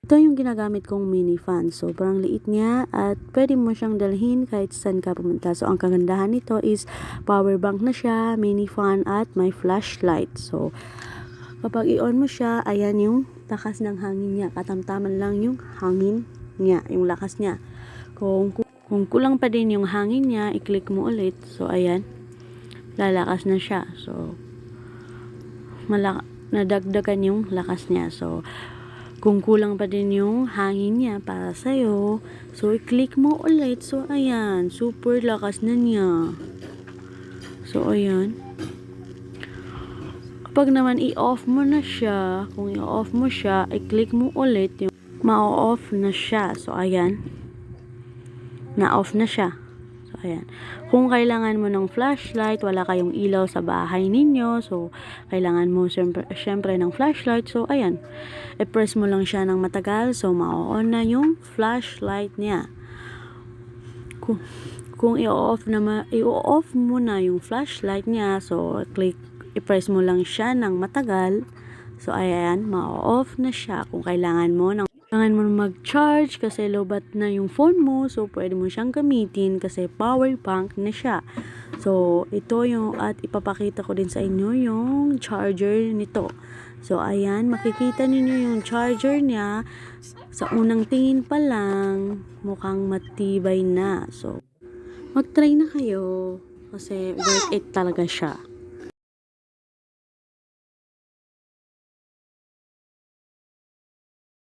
Ito yung ginagamit kong mini fan. Sobrang liit niya at pwede mo siyang dalhin kahit saan ka pumunta. So, ang kagandahan nito is power bank na siya, mini fan at may flashlight. So, kapag i-on mo siya, ayan yung lakas ng hangin niya. Katamtaman lang yung hangin niya, yung lakas niya. Kung kulang pa din yung hangin niya, i-click mo ulit. So, ayan, lalakas na siya. So, nadagdagan yung lakas niya. So, kung kulang pa din yung hangin niya para sa'yo, so i-click mo ulit. So ayan, super lakas na niya. So ayan. Kapag naman i-off mo na siya, kung i-off mo siya, i-click mo ulit yung ma-off na siya. So ayan, na-off na siya. So ayan. Kung kailangan mo ng flashlight, wala kayong ilaw sa bahay ninyo, so kailangan mo syempre ng flashlight. So ayan, i-press mo lang siya ng matagal, so ma-on na yung flashlight niya. Kung i-off mo na yung flashlight niya, so i-press mo lang siya ng matagal. So ayan, ma-off na siya. Kung kailangan mo mag-charge kasi lobat na yung phone mo, so pwede mo siyang gamitin kasi power bank na siya. So ito yung, at ipapakita ko din sa inyo yung charger nito. So ayan, makikita niyo yung charger niya. Sa unang tingin pa lang, mukhang matibay na. So mag-try na kayo kasi worth it talaga siya.